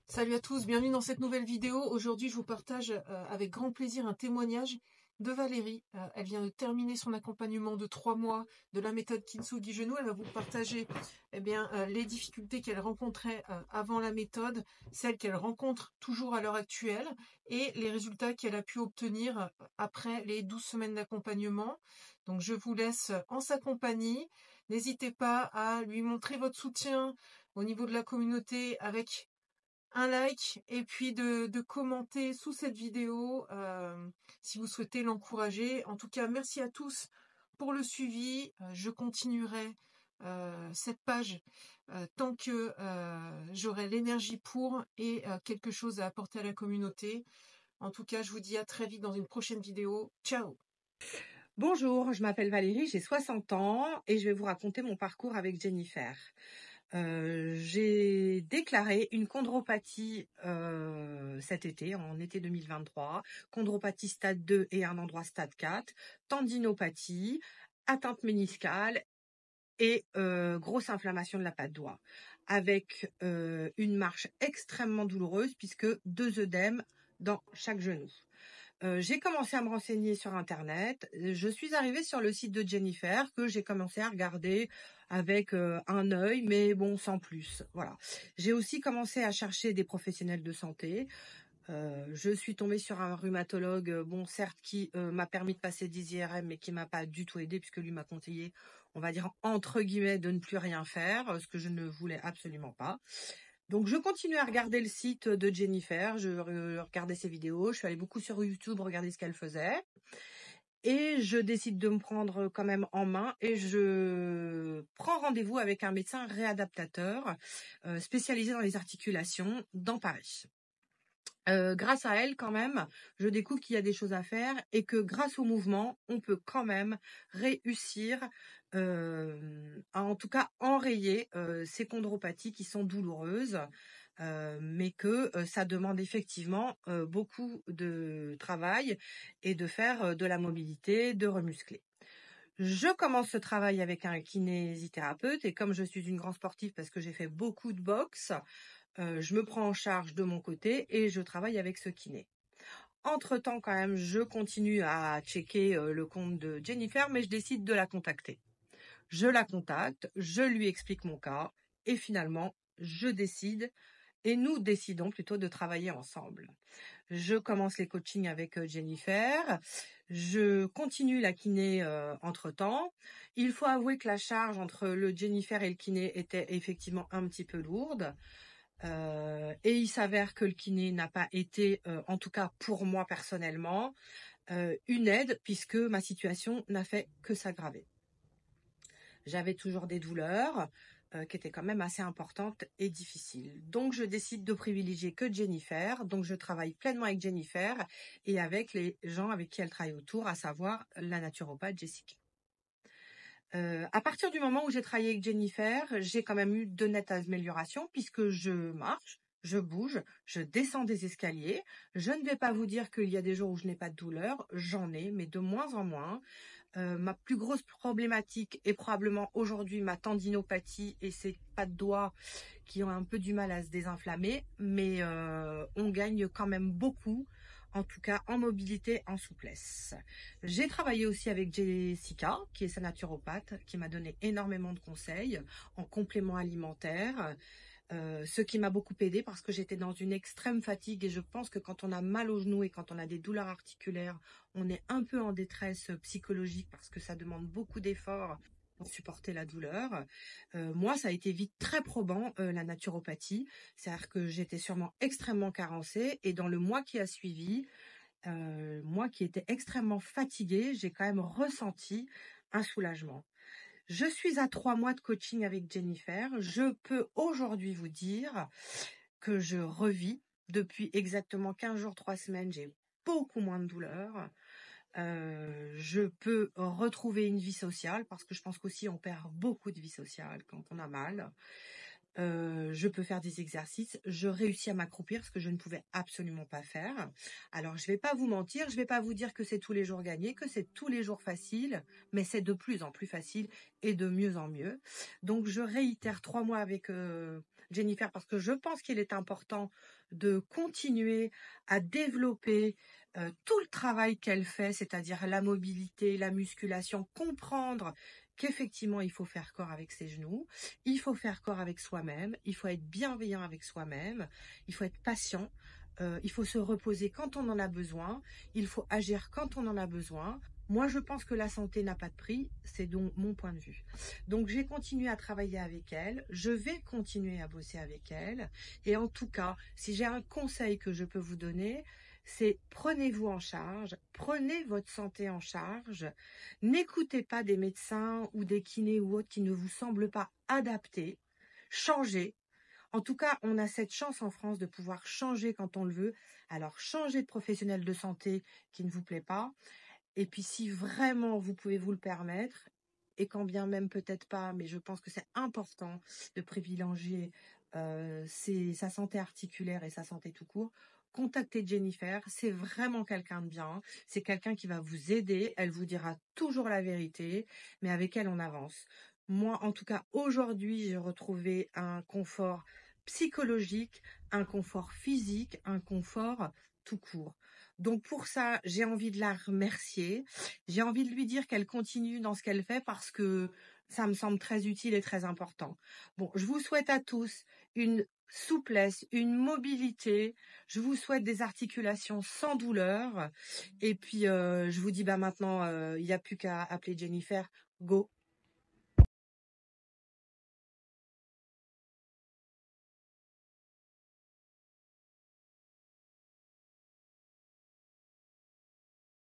Salut à tous, bienvenue dans cette nouvelle vidéo. Aujourd'hui, je vous partage avec grand plaisir un témoignage de Valérie. Elle vient de terminer son accompagnement de 3 mois de la méthode Kintsugi Genou. Elle va vous partager les difficultés qu'elle rencontrait avant la méthode, celles qu'elle rencontre toujours à l'heure actuelle et les résultats qu'elle a pu obtenir après les 12 semaines d'accompagnement. Donc, je vous laisse en sa compagnie. N'hésitez pas à lui montrer votre soutien au niveau de la communauté avec un like et puis de commenter sous cette vidéo si vous souhaitez l'encourager. En tout cas, merci à tous pour le suivi. Je continuerai cette page tant que j'aurai l'énergie pour et quelque chose à apporter à la communauté. En tout cas, je vous dis à très vite dans une prochaine vidéo. Ciao! Bonjour, je m'appelle Valérie, j'ai 60 ans et je vais vous raconter mon parcours avec Jennifer. J'ai déclaré une chondropathie cet été, en été 2023, chondropathie stade 2 et un endroit stade 4, tendinopathie, atteinte méniscale et grosse inflammation de la patte doigt, avec une marche extrêmement douloureuse puisque 2 œdèmes dans chaque genou. J'ai commencé à me renseigner sur internet. Je suis arrivée sur le site de Jennifer que j'ai commencé à regarder avec un œil, mais bon, sans plus. Voilà. J'ai aussi commencé à chercher des professionnels de santé. Je suis tombée sur un rhumatologue, bon, certes, qui m'a permis de passer des IRM, mais qui m'a pas du tout aidé puisque lui m'a conseillé, on va dire entre guillemets, de ne plus rien faire, ce que je ne voulais absolument pas. Donc, je continue à regarder le site de Jennifer, je regardais ses vidéos, je suis allée beaucoup sur YouTube regarder ce qu'elle faisait. Et je décide de me prendre quand même en main et je prends rendez-vous avec un médecin réadaptateur spécialisé dans les articulations dans Paris. Grâce à elle, quand même, je découvre qu'il y a des choses à faire et que grâce au mouvement, on peut quand même réussir à en tout cas enrayer ces chondropathies qui sont douloureuses, mais que ça demande effectivement beaucoup de travail et de faire de la mobilité, de remuscler. Je commence ce travail avec un kinésithérapeute et comme je suis une grande sportive parce que j'ai fait beaucoup de boxe, je me prends en charge de mon côté et je travaille avec ce kiné. Entre-temps, quand même, je continue à checker le compte de Jennifer, mais je décide de la contacter. Je la contacte, je lui explique mon cas et finalement, je décide et nous décidons plutôt de travailler ensemble. Je commence les coachings avec Jennifer, je continue la kiné entre-temps. Il faut avouer que la charge entre le Jennifer et le kiné était effectivement un petit peu lourde. Et il s'avère que le kiné n'a pas été, en tout cas pour moi personnellement, une aide puisque ma situation n'a fait que s'aggraver. J'avais toujours des douleurs qui étaient quand même assez importantes et difficiles. Donc je décide de privilégier que Jennifer. Donc je travaille pleinement avec Jennifer et avec les gens avec qui elle travaille autour, à savoir la naturopathe Jessica. À partir du moment où j'ai travaillé avec Jennifer, j'ai quand même eu de nettes améliorations puisque je marche, je bouge, je descends des escaliers. Je ne vais pas vous dire qu'il y a des jours où je n'ai pas de douleur, j'en ai, mais de moins en moins. Ma plus grosse problématique est probablement aujourd'hui ma tendinopathie et ces pas de doigts qui ont un peu du mal à se désinflammer, mais on gagne quand même beaucoup, en tout cas en mobilité, en souplesse. J'ai travaillé aussi avec Jessica, qui est sa naturopathe, qui m'a donné énormément de conseils en complément alimentaire. Ce qui m'a beaucoup aidé parce que j'étais dans une extrême fatigue et je pense que quand on a mal aux genoux et quand on a des douleurs articulaires, on est un peu en détresse psychologique parce que ça demande beaucoup d'efforts pour supporter la douleur. Moi, ça a été vite très probant, la naturopathie. C'est-à-dire que j'étais sûrement extrêmement carencée et dans le mois qui a suivi, moi qui étais extrêmement fatiguée, j'ai quand même ressenti un soulagement. Je suis à 3 mois de coaching avec Jennifer. Je peux aujourd'hui vous dire que je revis depuis exactement 15 jours, 3 semaines. J'ai beaucoup moins de douleurs. Je peux retrouver une vie sociale parce que je pense qu'aussi on perd beaucoup de vie sociale quand on a mal. Je peux faire des exercices, je réussis à m'accroupir, ce que je ne pouvais absolument pas faire. Alors, je vais pas vous mentir, je vais pas vous dire que c'est tous les jours gagné, que c'est tous les jours facile, mais c'est de plus en plus facile et de mieux en mieux. Donc, je réitère 3 mois avec Jennifer parce que je pense qu'il est important de continuer à développer tout le travail qu'elle fait, c'est-à-dire la mobilité, la musculation, comprendre qu'effectivement, il faut faire corps avec ses genoux, il faut faire corps avec soi-même, il faut être bienveillant avec soi-même, il faut être patient, il faut se reposer quand on en a besoin, il faut agir quand on en a besoin. Moi, je pense que la santé n'a pas de prix, c'est donc mon point de vue. Donc, j'ai continué à travailler avec elle, je vais continuer à bosser avec elle. Et en tout cas, si j'ai un conseil que je peux vous donner, c'est prenez-vous en charge, prenez votre santé en charge, n'écoutez pas des médecins ou des kinés ou autres qui ne vous semblent pas adaptés, changez. En tout cas, on a cette chance en France de pouvoir changer quand on le veut. Alors, changez de professionnel de santé qui ne vous plaît pas. Et puis, si vraiment vous pouvez vous le permettre, et quand bien même peut-être pas, mais je pense que c'est important de privilégier sa santé articulaire et sa santé tout court, contactez Jennifer, c'est vraiment quelqu'un de bien, c'est quelqu'un qui va vous aider, elle vous dira toujours la vérité, mais avec elle on avance. Moi, en tout cas, aujourd'hui, j'ai retrouvé un confort psychologique, un confort physique, un confort tout court. Donc pour ça, j'ai envie de la remercier. J'ai envie de lui dire qu'elle continue dans ce qu'elle fait parce que ça me semble très utile et très important. Bon, je vous souhaite à tous une souplesse, une mobilité. Je vous souhaite des articulations sans douleur. Et puis, je vous dis, bah maintenant, il n'y a plus qu'à appeler Jennifer. Go!